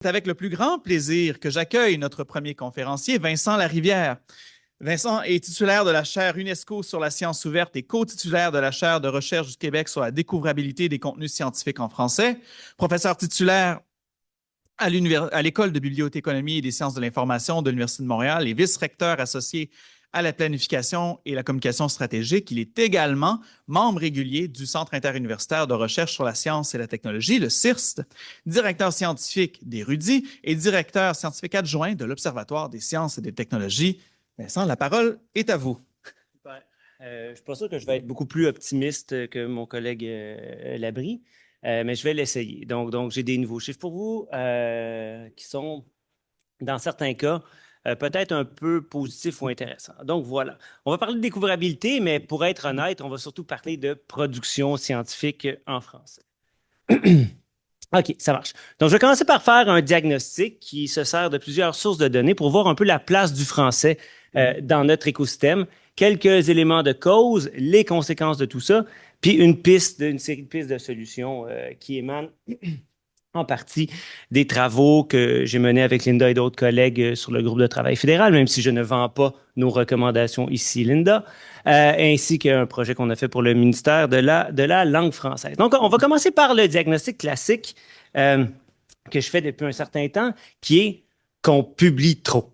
C'est avec le plus grand plaisir que j'accueille notre premier conférencier, Vincent Larivière. Vincent est titulaire de la chaire UNESCO sur la science ouverte et co-titulaire de la chaire de recherche du Québec sur la découvrabilité des contenus scientifiques en français, professeur titulaire à l'École de bibliothéconomie et des sciences de l'information de l'Université de Montréal et vice-recteur associé à la planification et la communication stratégique. Il est également membre régulier du Centre interuniversitaire de recherche sur la science et la technologie, le CIRST, directeur scientifique d'Érudit et directeur scientifique adjoint de l'Observatoire des sciences et des technologies. Vincent, la parole est à vous. Super. Je ne suis pas sûr que je vais être beaucoup plus optimiste que mon collègue Labrie, mais je vais l'essayer. Donc, j'ai des nouveaux chiffres pour vous qui sont, dans certains cas, peut-être un peu positifs ou intéressants. Donc, voilà. On va parler de découvrabilité, mais pour être honnête, on va surtout parler de production scientifique en français. OK, ça marche. Donc, je vais commencer par faire un diagnostic qui se sert de plusieurs sources de données pour voir un peu la place du français dans notre écosystème, quelques éléments de cause, les conséquences de tout ça, puis une série de pistes de solutions qui émanent en partie des travaux que j'ai menés avec Linda et d'autres collègues sur le groupe de travail fédéral, même si je ne vends pas nos recommandations ici, Linda, ainsi qu'un projet qu'on a fait pour le ministère de la langue française. Donc, on va commencer par le diagnostic classique que je fais depuis un certain temps, qui est qu'on publie trop.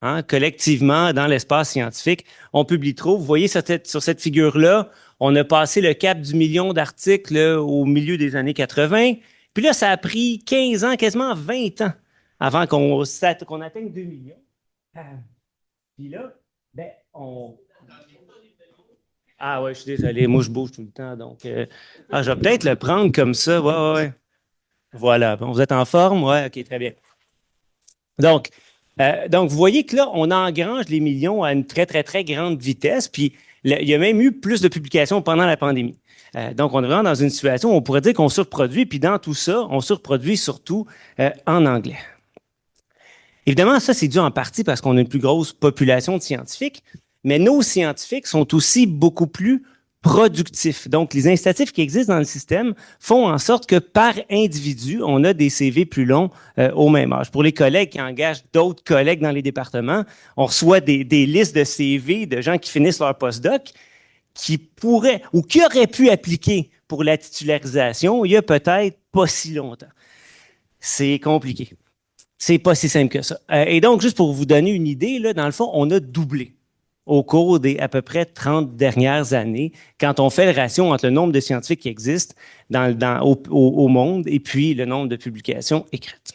Hein, collectivement, dans l'espace scientifique, on publie trop. Vous voyez sur cette figure-là, on a passé le cap du million d'articles au milieu des années 80. Puis là, ça a pris 15 ans, quasiment 20 ans, avant qu'on atteigne 2 millions. Puis là, ben, Ah ouais, je suis désolé, moi je bouge tout le temps, donc... je vais peut-être le prendre comme ça, ouais. Voilà, bon, vous êtes en forme? Ouais, OK, très bien. Donc, vous voyez que là, on engrange les millions à une très, très, très grande vitesse, puis il y a même eu plus de publications pendant la pandémie. Donc, on est vraiment dans une situation où on pourrait dire qu'on surproduit, puis dans tout ça, on surproduit surtout en anglais. Évidemment, ça, c'est dû en partie parce qu'on a une plus grosse population de scientifiques, mais nos scientifiques sont aussi beaucoup plus productifs. Donc, les incitatifs qui existent dans le système font en sorte que par individu, on a des CV plus longs au même âge. Pour les collègues qui engagent d'autres collègues dans les départements, on reçoit des listes de CV de gens qui finissent leur postdoc qui pourraient ou qui auraient pu appliquer pour la titularisation il y a peut-être pas si longtemps. C'est compliqué. C'est pas si simple que ça. Et donc, juste pour vous donner une idée, là, dans le fond, on a doublé au cours des à peu près 30 dernières années, quand on fait le ratio entre le nombre de scientifiques qui existent au monde et puis le nombre de publications écrites.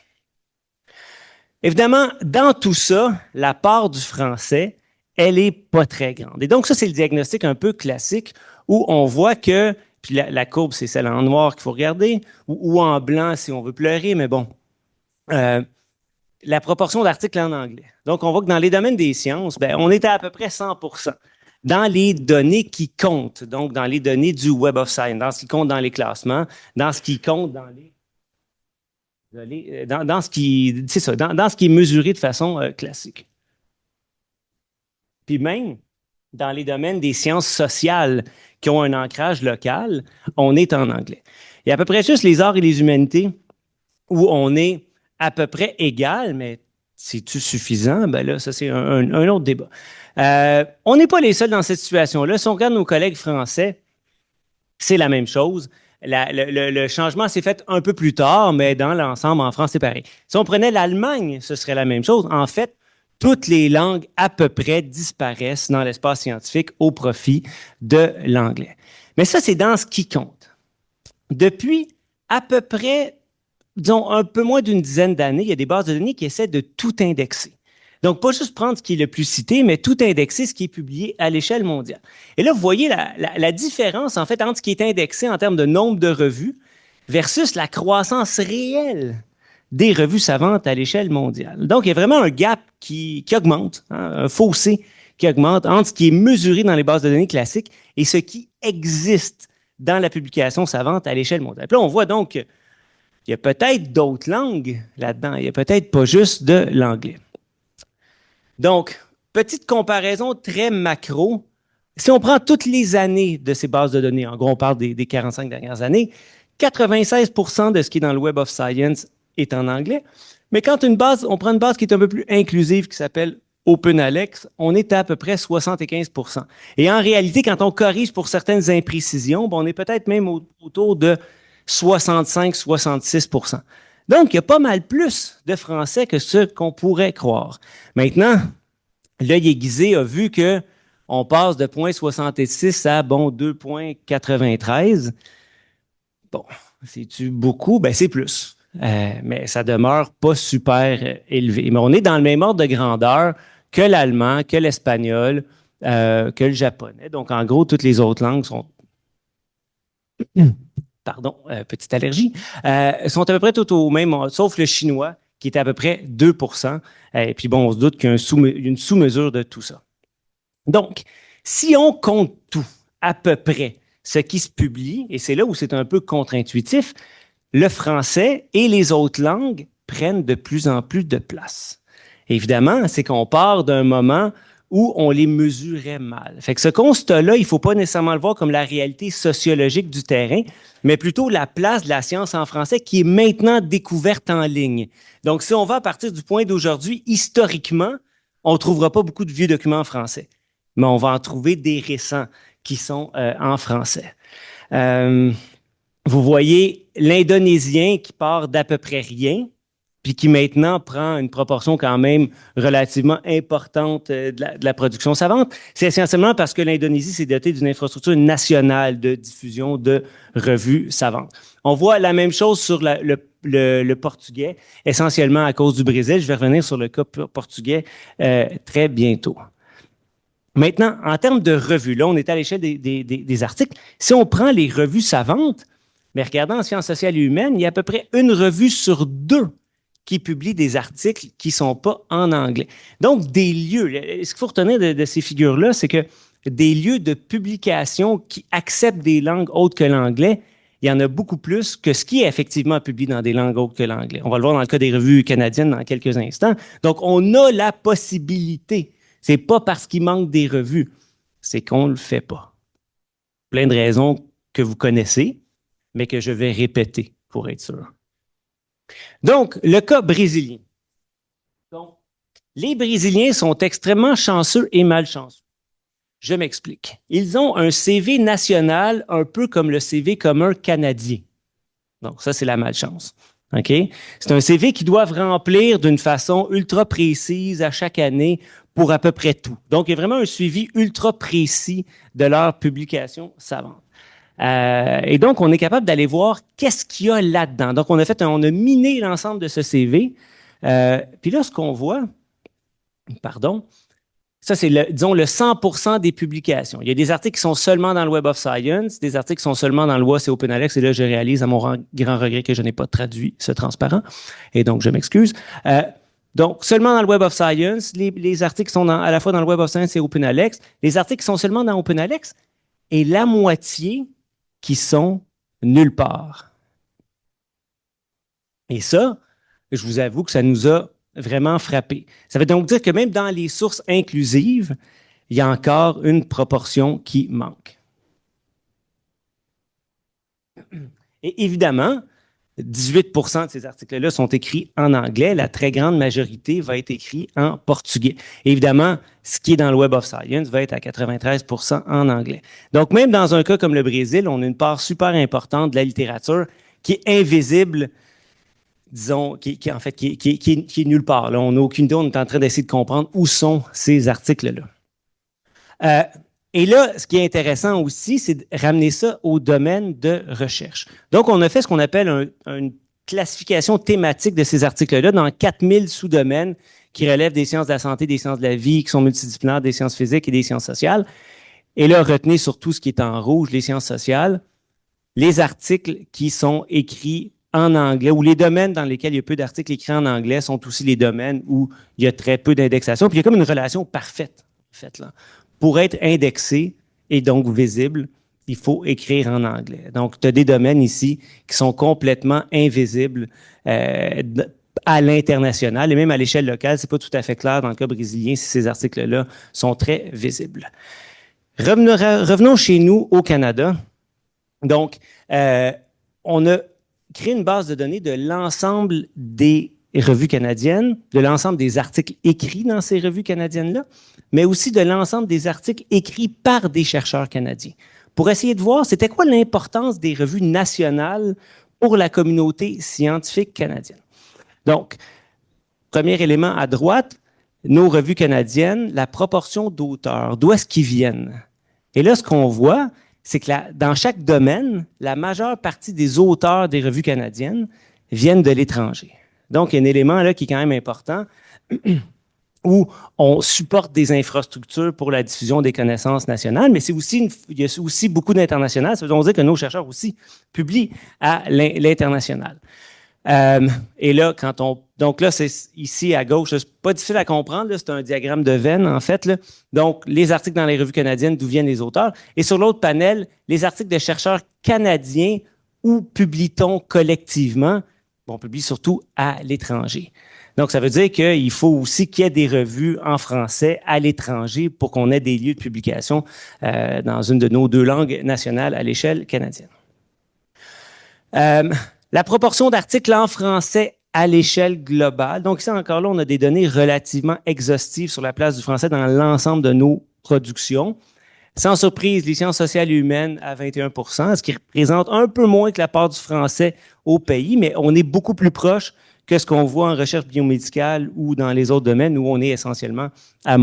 Évidemment, dans tout ça, la part du français, elle est pas très grande. Et donc, ça, c'est le diagnostic un peu classique où on voit que, puis la courbe, c'est celle en noir qu'il faut regarder, ou en blanc si on veut pleurer, mais bon, la proportion d'articles en anglais. Donc, on voit que dans les domaines des sciences, ben, on est à peu près 100%. Dans les données qui comptent, donc dans les données du Web of Science, dans ce qui compte dans les classements, dans ce qui compte dans ce qui, c'est ça, dans ce qui est mesuré de façon classique. Puis même dans les domaines des sciences sociales qui ont un ancrage local, on est en anglais. Il y a à peu près juste les arts et les humanités où on est à peu près égal, mais c'est-tu suffisant? Ben là, ça, c'est un autre débat. On n'est pas les seuls dans cette situation-là. Si on regarde nos collègues français, c'est la même chose. Le changement s'est fait un peu plus tard, mais dans l'ensemble, en France, c'est pareil. Si on prenait l'Allemagne, ce serait la même chose. En fait, toutes les langues à peu près disparaissent dans l'espace scientifique au profit de l'anglais. Mais ça, c'est dans ce qui compte. Depuis à peu près disons, un peu moins d'une dizaine d'années, il y a des bases de données qui essaient de tout indexer. Donc, pas juste prendre ce qui est le plus cité, mais tout indexer ce qui est publié à l'échelle mondiale. Et là, vous voyez la différence, en fait, entre ce qui est indexé en termes de nombre de revues versus la croissance réelle des revues savantes à l'échelle mondiale. Donc, il y a vraiment un gap qui augmente, hein, un fossé qui augmente entre ce qui est mesuré dans les bases de données classiques et ce qui existe dans la publication savante à l'échelle mondiale. Puis là, on voit donc il y a peut-être d'autres langues là-dedans. Il n'y a peut-être pas juste de l'anglais. Donc, petite comparaison très macro. Si on prend toutes les années de ces bases de données, en gros, on parle des 45 dernières années, 96% de ce qui est dans le Web of Science est en anglais. Mais quand on prend une base qui est un peu plus inclusive, qui s'appelle OpenAlex, on est à peu près 75%. Et en réalité, quand on corrige pour certaines imprécisions, on est peut-être même autour de 65-66%. Donc, il y a pas mal plus de Français que ce qu'on pourrait croire. Maintenant, l'œil aiguisé a vu qu'on passe de 0,66 à 2,93. Bon, c'est-tu beaucoup? Ben, c'est plus. Mais ça demeure pas super élevé. Mais on est dans le même ordre de grandeur que l'allemand, que l'espagnol, que le japonais. Donc, en gros, toutes les autres langues sont... Pardon, petite allergie, sont à peu près tout au même, sauf le chinois, qui est à peu près 2 Et puis bon, on se doute qu'il y a une sous-mesure de tout ça. Donc, si on compte tout, à peu près, ce qui se publie, et c'est là où c'est un peu contre-intuitif, le français et les autres langues prennent de plus en plus de place. Évidemment, c'est qu'on part d'un moment où on les mesurait mal. Fait que ce constat-là, il ne faut pas nécessairement le voir comme la réalité sociologique du terrain, mais plutôt la place de la science en français qui est maintenant découverte en ligne. Donc, si on va à partir du point d'aujourd'hui, historiquement, on ne trouvera pas beaucoup de vieux documents en français, mais on va en trouver des récents qui sont en français. Vous voyez l'indonésien qui part d'à peu près rien, puis qui maintenant prend une proportion quand même relativement importante de la production savante. C'est essentiellement parce que l'Indonésie s'est dotée d'une infrastructure nationale de diffusion de revues savantes. On voit la même chose sur le portugais, essentiellement à cause du Brésil. Je vais revenir sur le cas portugais très bientôt. Maintenant, en termes de revues, là, on est à l'échelle des articles. Si on prend les revues savantes, mais regardant en sciences sociales et humaines, il y a à peu près une revue sur 2 qui publie des articles qui ne sont pas en anglais. Donc, des lieux, ce qu'il faut retenir de ces figures-là, c'est que des lieux de publication qui acceptent des langues autres que l'anglais, il y en a beaucoup plus que ce qui est effectivement publié dans des langues autres que l'anglais. On va le voir dans le cas des revues canadiennes dans quelques instants. Donc, on a la possibilité. Ce n'est pas parce qu'il manque des revues, c'est qu'on ne le fait pas. Plein de raisons que vous connaissez, mais que je vais répéter pour être sûr. Donc, le cas brésilien. Donc, les Brésiliens sont extrêmement chanceux et malchanceux. Je m'explique. Ils ont un CV national un peu comme le CV commun canadien. Donc, ça, c'est la malchance. OK? C'est un CV qu'ils doivent remplir d'une façon ultra précise à chaque année pour à peu près tout. Donc, il y a vraiment un suivi ultra précis de leur publication savante. Et donc, on est capable d'aller voir qu'est-ce qu'il y a là-dedans. Donc, on a miné l'ensemble de ce CV. Puis là, ce qu'on voit, ça, c'est, disons, le 100% des publications. Il y a des articles qui sont seulement dans le Web of Science, des articles qui sont seulement dans le WOS et OpenAlex, et là, je réalise à mon grand regret que je n'ai pas traduit ce transparent, et donc je m'excuse. Donc, seulement dans le Web of Science, les articles sont à la fois dans le Web of Science et OpenAlex. Les articles qui sont seulement dans OpenAlex, et la moitié qui sont nulle part. Et ça, je vous avoue que ça nous a vraiment frappé. Ça veut donc dire que même dans les sources inclusives, il y a encore une proportion qui manque. Et évidemment, 18% de ces articles-là sont écrits en anglais. La très grande majorité va être écrite en portugais. Et évidemment, ce qui est dans le Web of Science va être à 93% en anglais. Donc, même dans un cas comme le Brésil, on a une part super importante de la littérature qui est invisible, disons, qui est nulle part. Là, on n'a aucune idée, on est en train d'essayer de comprendre où sont ces articles-là. Et là, ce qui est intéressant aussi, c'est de ramener ça au domaine de recherche. Donc, on a fait ce qu'on appelle une classification thématique de ces articles-là dans 4000 sous-domaines qui relèvent des sciences de la santé, des sciences de la vie, qui sont multidisciplinaires, des sciences physiques et des sciences sociales. Et là, retenez surtout ce qui est en rouge, les sciences sociales, les articles qui sont écrits en anglais, ou les domaines dans lesquels il y a peu d'articles écrits en anglais sont aussi les domaines où il y a très peu d'indexation. Puis il y a comme une relation parfaite, en fait, là. Pour être indexé et donc visible, il faut écrire en anglais. Donc, tu as des domaines ici qui sont complètement invisibles à l'international et même à l'échelle locale. C'est pas tout à fait clair dans le cas brésilien si ces articles-là sont très visibles. Revenons chez nous au Canada. Donc, on a créé une base de données de l'ensemble des revues canadiennes, de l'ensemble des articles écrits dans ces revues canadiennes-là, mais aussi de l'ensemble des articles écrits par des chercheurs canadiens, pour essayer de voir c'était quoi l'importance des revues nationales pour la communauté scientifique canadienne. Donc, premier élément à droite, nos revues canadiennes, la proportion d'auteurs, d'où est-ce qu'ils viennent? Et là, ce qu'on voit, c'est que dans chaque domaine, la majeure partie des auteurs des revues canadiennes viennent de l'étranger. Donc, il y a un élément là qui est quand même important où on supporte des infrastructures pour la diffusion des connaissances nationales, mais il y a aussi beaucoup d'international. Ça veut dire que nos chercheurs aussi publient à l'international. Et là, donc là, c'est ici à gauche, c'est pas difficile à comprendre, c'est un diagramme de veine, en fait. Là. Donc, les articles dans les revues canadiennes, d'où viennent les auteurs. Et sur l'autre panel, les articles de chercheurs canadiens, où publie-t-on collectivement? On publie surtout à l'étranger. Donc, ça veut dire qu'il faut aussi qu'il y ait des revues en français à l'étranger pour qu'on ait des lieux de publication dans une de nos deux langues nationales à l'échelle canadienne. La proportion d'articles en français à l'échelle globale. Donc, ici, encore là, on a des données relativement exhaustives sur la place du français dans l'ensemble de nos productions. Sans surprise, les sciences sociales et humaines à 21%, ce qui représente un peu moins que la part du français au pays, mais on est beaucoup plus proche que ce qu'on voit en recherche biomédicale ou dans les autres domaines où on est essentiellement à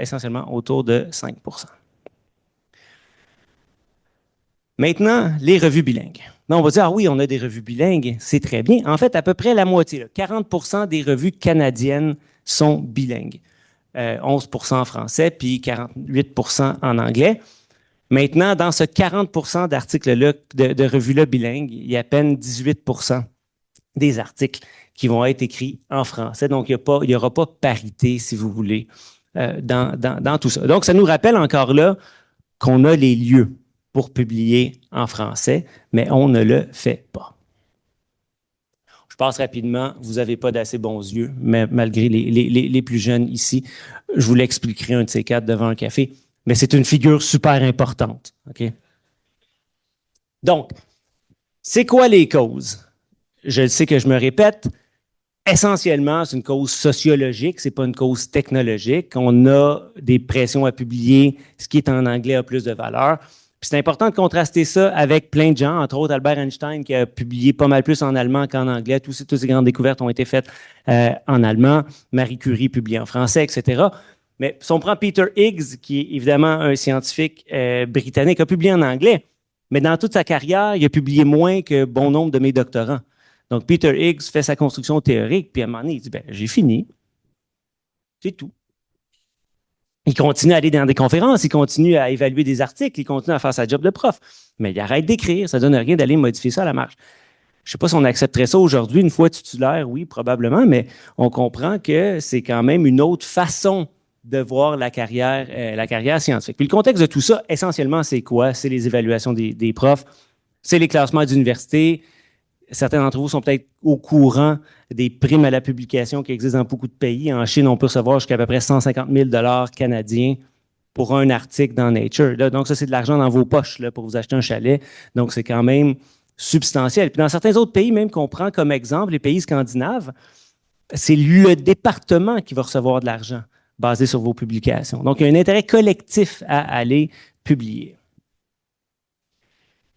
essentiellement autour de 5%. Maintenant, les revues bilingues. Là, on va dire, ah oui, on a des revues bilingues, c'est très bien. En fait, à peu près la moitié, là, 40% des revues canadiennes sont bilingues. 11% en français, puis 48% en anglais. Maintenant, dans ce 40% d'articles-là, de revues-là bilingues, il y a à peine 18% des articles qui vont être écrits en français. Donc, il n'y aura pas parité, si vous voulez, dans tout ça. Donc, ça nous rappelle encore là qu'on a les lieux pour publier en français, mais on ne le fait pas. Je passe rapidement, vous n'avez pas d'assez bons yeux, mais malgré les plus jeunes ici, je vous l'expliquerai un de ces quatre devant un café, mais c'est une figure super importante. Okay? Donc, c'est quoi les causes? Je sais que je me répète, essentiellement, c'est une cause sociologique, ce n'est pas une cause technologique. On a des pressions à publier, ce qui est en anglais a plus de valeur. Puis c'est important de contraster ça avec plein de gens, entre autres Albert Einstein qui a publié pas mal plus en allemand qu'en anglais. Toutes ces grandes découvertes ont été faites en allemand. Marie Curie publié en français, etc. Mais si on prend Peter Higgs, qui est évidemment un scientifique britannique, a publié en anglais, mais dans toute sa carrière, il a publié moins que bon nombre de mes doctorants. Donc Peter Higgs fait sa construction théorique, puis à un moment donné, il dit, ben, j'ai fini. C'est tout. Il continue à aller dans des conférences, il continue à évaluer des articles, il continue à faire sa job de prof. Mais il arrête d'écrire, ça ne donne rien d'aller modifier ça à la marge. Je ne sais pas si on accepterait ça aujourd'hui, une fois titulaire, oui, probablement, mais on comprend que c'est quand même une autre façon de voir la carrière scientifique. Puis le contexte de tout ça, essentiellement, c'est quoi? C'est les évaluations des profs, c'est les classements d'université. Certains d'entre vous sont peut-être au courant des primes à la publication qui existent dans beaucoup de pays. En Chine, on peut recevoir jusqu'à peu près 150 000 $ canadiens pour un article dans Nature. Là, donc, ça, c'est de l'argent dans vos poches là, pour vous acheter un chalet. Donc, c'est quand même substantiel. Puis dans certains autres pays, même qu'on prend comme exemple, les pays scandinaves, c'est le département qui va recevoir de l'argent basé sur vos publications. Donc, il y a un intérêt collectif à aller publier.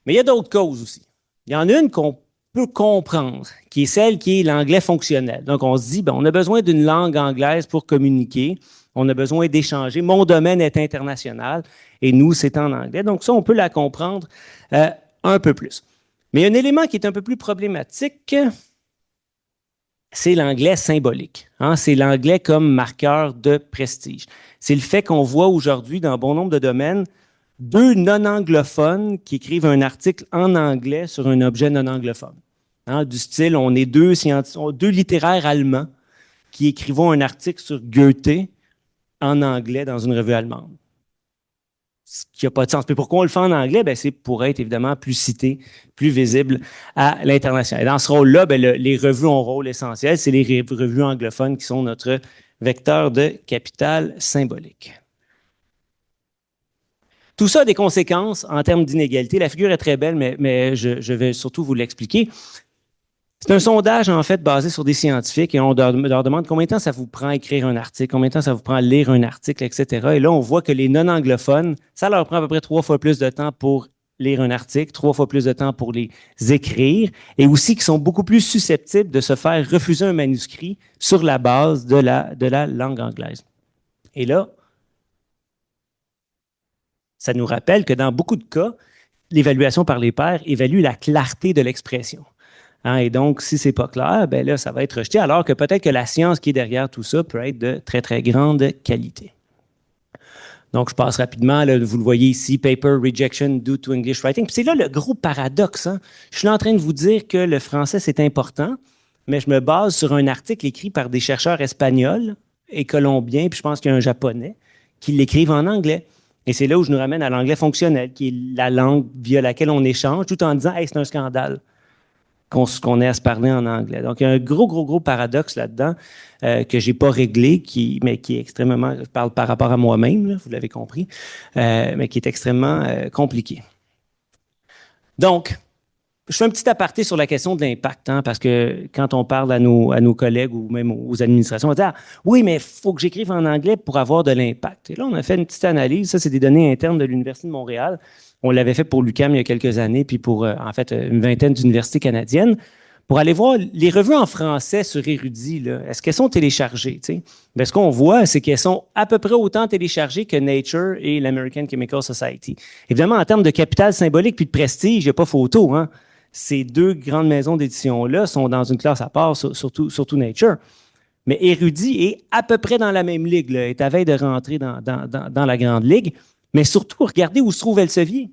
Mais il y a d'autres causes aussi. Il y en a une qu'on peut comprendre, qui est celle qui est l'anglais fonctionnel. Donc, on se dit, ben, on a besoin d'une langue anglaise pour communiquer, on a besoin d'échanger. Mon domaine est international et nous, c'est en anglais. Donc, ça, on peut la comprendre un peu plus. Mais il y a un élément qui est un peu plus problématique, c'est l'anglais symbolique. Hein? C'est l'anglais comme marqueur de prestige. C'est le fait qu'on voit aujourd'hui, dans bon nombre de domaines, 2 non-anglophones qui écrivent un article en anglais sur un objet non-anglophone. Hein, du style, on est 2 littéraires allemands qui écrivont un article sur Goethe en anglais dans une revue allemande. Ce qui n'a pas de sens. Mais pourquoi on le fait en anglais? Ben, c'est pour être évidemment plus cité, plus visible à l'international. Et dans ce rôle-là, ben, les revues ont un rôle essentiel. C'est les revues anglophones qui sont notre vecteur de capital symbolique. Tout ça a des conséquences en termes d'inégalité. La figure est très belle, mais je vais surtout vous l'expliquer. C'est un sondage, en fait, basé sur des scientifiques et on leur demande combien de temps ça vous prend à écrire un article, combien de temps ça vous prend à lire un article, etc. Et là, on voit que les non-anglophones, ça leur prend à peu près 3 fois plus de temps pour lire un article, 3 fois plus de temps pour les écrire, et aussi qui sont beaucoup plus susceptibles de se faire refuser un manuscrit sur la base de la langue anglaise. Et là, ça nous rappelle que dans beaucoup de cas, l'évaluation par les pairs évalue la clarté de l'expression. Hein, et donc, si c'est pas clair, ben là, ça va être rejeté, alors que peut-être que la science qui est derrière tout ça peut être de très, très grande qualité. Donc, je passe rapidement, là, vous le voyez ici, Paper Rejection Due to English Writing. Puis c'est là le gros paradoxe. Hein? Je suis là en train de vous dire que le français, c'est important, mais je me base sur un article écrit par des chercheurs espagnols et colombiens, puis je pense qu'il y a un japonais, qui l'écrivent en anglais. Et c'est là où je nous ramène à l'anglais fonctionnel, qui est la langue via laquelle on échange, tout en disant « Hey, c'est un scandale ». Qu'on ait à se parler en anglais. Donc, il y a un gros paradoxe là-dedans que j'ai pas réglé, mais qui est extrêmement, je parle par rapport à moi-même, vous l'avez compris, mais qui est extrêmement compliqué. Donc, je fais un petit aparté sur la question de l'impact, hein, parce que quand on parle à nos collègues ou même aux administrations, on va dire « Oui, mais il faut que j'écrive en anglais pour avoir de l'impact. » Et là, on a fait une petite analyse, ça, c'est des données internes de l'Université de Montréal. On l'avait fait pour l'UQAM il y a quelques années, puis pour, en fait, une vingtaine d'universités canadiennes, pour aller voir les revues en français sur Érudit, est-ce qu'elles sont téléchargées? Bien, ce qu'on voit, c'est qu'elles sont à peu près autant téléchargées que Nature et l'American Chemical Society. Évidemment, en termes de capital symbolique puis de prestige, il n'y a pas photo. Hein? Ces deux grandes maisons d'édition-là sont dans une classe à part, surtout Nature. Mais Érudit est à peu près dans la même ligue, là, est à veille de rentrer dans la grande ligue. Mais surtout, regardez où se trouve Elsevier.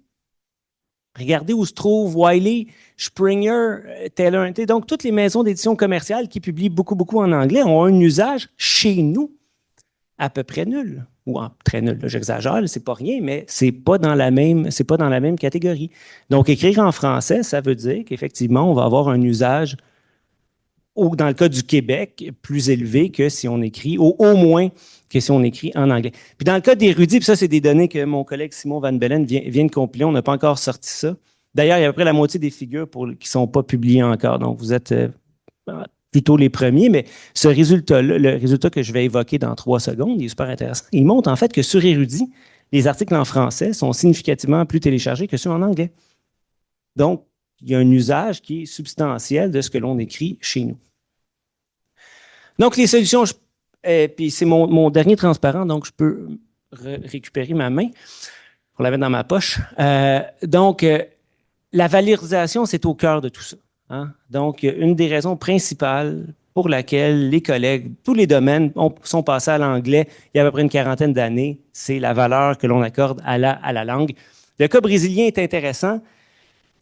Regardez où se trouve Wiley, Springer, Taylor & Tay. Donc, toutes les maisons d'édition commerciales qui publient beaucoup en anglais ont un usage chez nous à peu près nul. Ou très nul, là, j'exagère, c'est pas rien, mais c'est pas dans la même catégorie. Donc, écrire en français, ça veut dire qu'effectivement, on va avoir un usage, ou dans le cas du Québec, plus élevé que si on écrit, au moins que si on écrit en anglais. Puis dans le cas d'Érudit, puis ça, c'est des données que mon collègue Simon Van Bellen vient de compiler. On n'a pas encore sorti ça. D'ailleurs, il y a à peu près la moitié des figures qui ne sont pas publiées encore. Donc, vous êtes plutôt les premiers. Mais ce résultat-là, le résultat que je vais évoquer dans 3 secondes, il est super intéressant. Il montre en fait que sur Érudit, les articles en français sont significativement plus téléchargés que ceux en anglais. Donc, il y a un usage qui est substantiel de ce que l'on écrit chez nous. Donc, les solutions, puis c'est mon dernier transparent, donc je peux récupérer ma main pour la mettre dans ma poche. Donc, la valorisation, c'est au cœur de tout ça. Hein? Donc, une des raisons principales pour laquelle les collègues, tous les domaines sont passés à l'anglais il y a à peu près une quarantaine d'années, c'est la valeur que l'on accorde à la langue. Le cas brésilien est intéressant.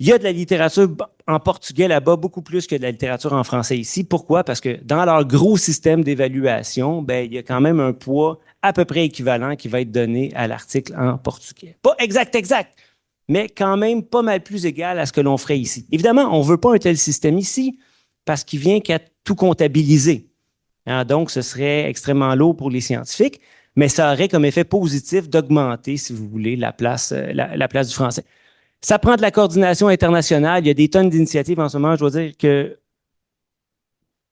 Il y a de la littérature en portugais là-bas, beaucoup plus que de la littérature en français ici. Pourquoi? Parce que dans leur gros système d'évaluation, ben, il y a quand même un poids à peu près équivalent qui va être donné à l'article en portugais. Pas exact, mais quand même pas mal plus égal à ce que l'on ferait ici. Évidemment, on ne veut pas un tel système ici parce qu'il vient qu'à tout comptabiliser. Hein, donc, ce serait extrêmement lourd pour les scientifiques, mais ça aurait comme effet positif d'augmenter, si vous voulez, la place du français. Ça prend de la coordination internationale. Il y a des tonnes d'initiatives en ce moment. Je dois dire que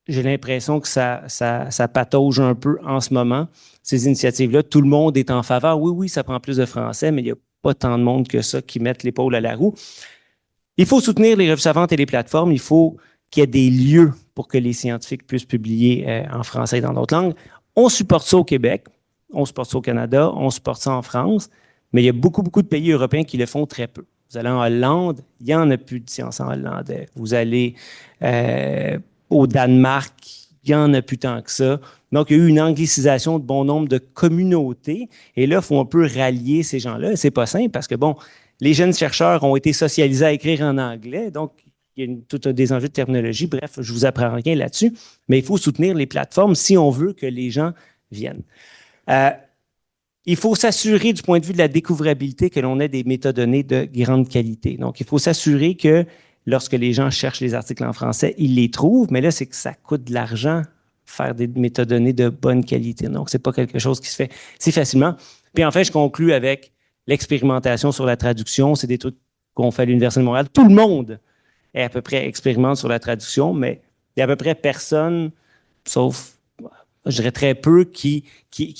j'ai l'impression que ça patauge un peu en ce moment, ces initiatives-là. Tout le monde est en faveur. Oui, ça prend plus de français, mais il n'y a pas tant de monde que ça qui mettent l'épaule à la roue. Il faut soutenir les revues savantes et les plateformes. Il faut qu'il y ait des lieux pour que les scientifiques puissent publier en français et dans d'autres langues. On supporte ça au Québec, on supporte ça au Canada, on supporte ça en France, mais il y a beaucoup de pays européens qui le font très peu. Vous allez en Hollande, il n'y en a plus de science en hollandais. Vous allez au Danemark, il n'y en a plus tant que ça. Donc, il y a eu une anglicisation de bon nombre de communautés. Et là, il faut un peu rallier ces gens-là. C'est pas simple parce que, bon, les jeunes chercheurs ont été socialisés à écrire en anglais. Donc, il y a tout des enjeux de terminologie. Bref, je ne vous apprends rien là-dessus. Mais il faut soutenir les plateformes si on veut que les gens viennent. Il faut s'assurer du point de vue de la découvrabilité que l'on ait des métadonnées de grande qualité. Donc, il faut s'assurer que lorsque les gens cherchent les articles en français, ils les trouvent, mais là, c'est que ça coûte de l'argent faire des métadonnées de bonne qualité. Donc, c'est pas quelque chose qui se fait si facilement. Puis enfin, je conclus avec l'expérimentation sur la traduction. C'est des trucs qu'on fait à l'Université de Montréal. Tout le monde est à peu près expérimente sur la traduction, mais il y a à peu près personne, sauf, je dirais très peu, qui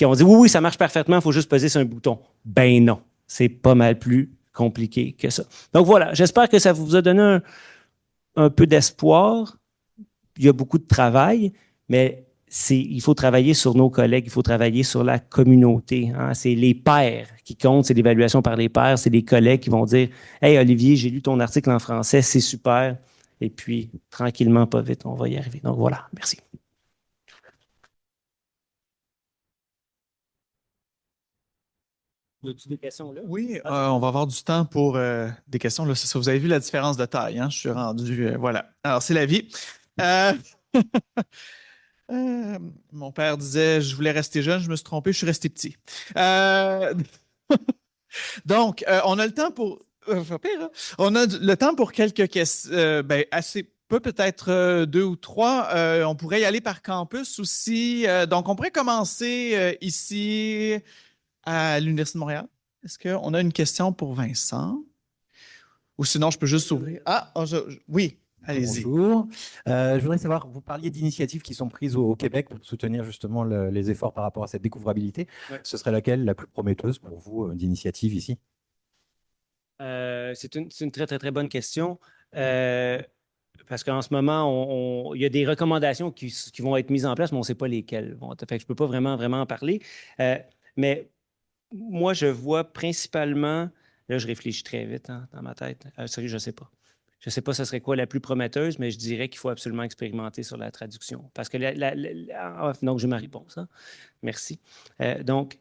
ont dit oui, oui, ça marche parfaitement, il faut juste peser sur un bouton. Ben non, c'est pas mal plus compliqué que ça. Donc voilà, j'espère que ça vous a donné un peu d'espoir. Il y a beaucoup de travail, mais il faut travailler sur nos collègues, il faut travailler sur la communauté. Hein. C'est les pairs qui comptent, c'est l'évaluation par les pairs, c'est les collègues qui vont dire Hey Olivier, j'ai lu ton article en français, c'est super. Et puis, tranquillement, pas vite, on va y arriver. Donc voilà, merci. Y a-t-il des questions là? Oui, on va avoir du temps pour des questions. Là, c'est ça. Vous avez vu la différence de taille, hein? Je suis rendu. Voilà. Alors, c'est la vie. Euh, mon père disait je voulais rester jeune, je me suis trompé, je suis resté petit. Donc, on a le temps pour. Pas pire, hein? On a le temps pour quelques questions. Ben, assez peu, peut-être deux ou trois. On pourrait y aller par campus aussi. Donc, on pourrait commencer ici à l'Université de Montréal. Est-ce qu'on a une question pour Vincent? Ou sinon, je peux juste s'ouvrir. Ah, oui, allez-y. Bonjour. Je voudrais savoir, vous parliez d'initiatives qui sont prises au Québec pour soutenir justement les efforts par rapport à cette découvrabilité. Ouais. Ce serait laquelle la plus prometteuse pour vous d'initiative ici? C'est une très, très, très bonne question. Parce qu'en ce moment, il y a des recommandations qui vont être mises en place, mais on ne sait pas lesquelles. Fait que je ne peux pas vraiment, vraiment en parler. Mais moi, je vois principalement, là, je réfléchis très vite hein, dans ma tête. Sérieux, je ne sais pas. Je ne sais pas ce serait quoi la plus prometteuse, mais je dirais qu'il faut absolument expérimenter sur la traduction. Parce que donc, j'ai ma réponse. Hein. Merci. Donc,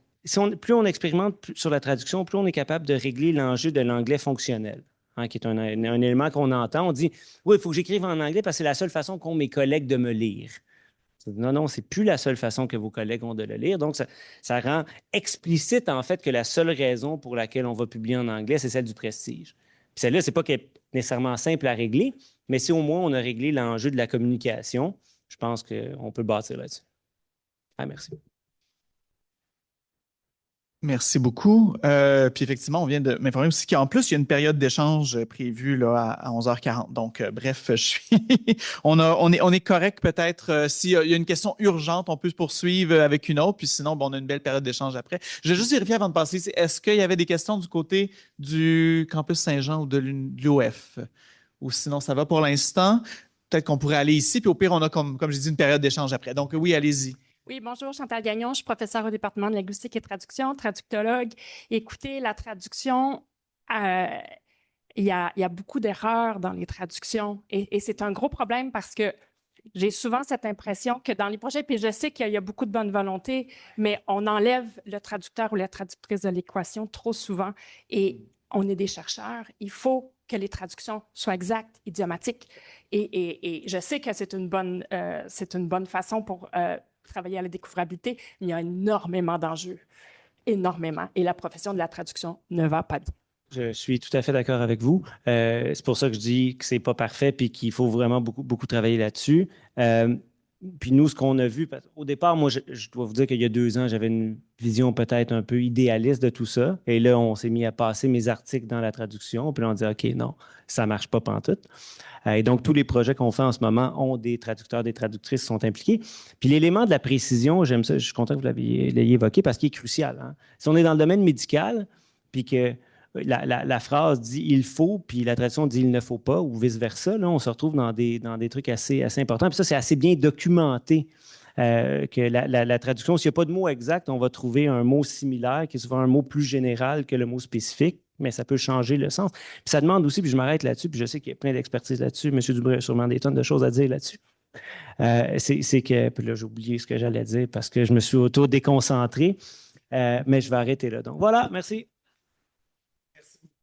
plus on expérimente sur la traduction, plus on est capable de régler l'enjeu de l'anglais fonctionnel, hein, qui est un élément qu'on entend. On dit, oui, il faut que j'écrive en anglais parce que c'est la seule façon qu'ont mes collègues de me lire. Non, non, c'est plus la seule façon que vos collègues ont de le lire. Donc, ça rend explicite, en fait, que la seule raison pour laquelle on va publier en anglais, c'est celle du prestige. Puis celle-là, c'est pas qu'elle est nécessairement simple à régler, mais si au moins on a réglé l'enjeu de la communication, je pense qu'on peut bâtir là-dessus. Ah, merci. Merci beaucoup. Puis effectivement, on vient de m'informer aussi qu'en plus, il y a une période d'échange prévue là, à 11h40. Donc, bref, on est correct peut-être. S'il y a une question urgente, on peut se poursuivre avec une autre. Puis sinon, bon, on a une belle période d'échange après. Je vais juste vérifier avant de passer. Est-ce qu'il y avait des questions du côté du campus Saint-Jean ou de l'UOF? Ou sinon, ça va pour l'instant. Peut-être qu'on pourrait aller ici. Puis au pire, on a, comme j'ai dit, une période d'échange après. Donc oui, allez-y. Oui, bonjour, Chantal Gagnon, je suis professeure au département de linguistique et traduction, traductologue. Écoutez, la traduction, il y a beaucoup d'erreurs dans les traductions et c'est un gros problème parce que j'ai souvent cette impression que dans les projets, puis je sais qu'il y a beaucoup de bonne volonté, mais on enlève le traducteur ou la traductrice de l'équation trop souvent et on est des chercheurs. Il faut que les traductions soient exactes, idiomatiques. Et je sais que c'est une bonne façon pour travailler à la découvrabilité, mais il y a énormément d'enjeux, énormément. Et la profession de la traduction ne va pas bien. Je suis tout à fait d'accord avec vous. C'est pour ça que je dis que c'est pas parfait puis qu'il faut vraiment beaucoup, beaucoup travailler là-dessus. Puis nous, ce qu'on a vu, au départ, moi, je dois vous dire qu'il y a 2 ans, j'avais une vision peut-être un peu idéaliste de tout ça. Et là, on s'est mis à passer mes articles dans la traduction. Puis là, on dit, OK, non, ça marche pas pantoute. Et donc, tous les projets qu'on fait en ce moment ont des traducteurs, des traductrices qui sont impliqués. Puis l'élément de la précision, j'aime ça, je suis content que vous l'ayez évoqué parce qu'il est crucial. Hein? Si on est dans le domaine médical, puis que la phrase dit « il faut », puis la traduction dit « il ne faut pas » ou vice-versa, là, on se retrouve dans des trucs assez importants. Puis ça, c'est assez bien documenté. Que la traduction, s'il n'y a pas de mot exact, on va trouver un mot similaire qui est souvent un mot plus général que le mot spécifique, mais ça peut changer le sens. Puis ça demande aussi, puis je m'arrête là-dessus, puis je sais qu'il y a plein d'expertise là-dessus. M. Dubreuil a sûrement des tonnes de choses à dire là-dessus. C'est que, puis là, j'ai oublié ce que j'allais dire parce que je me suis auto-déconcentré, mais je vais arrêter là. Donc voilà, merci.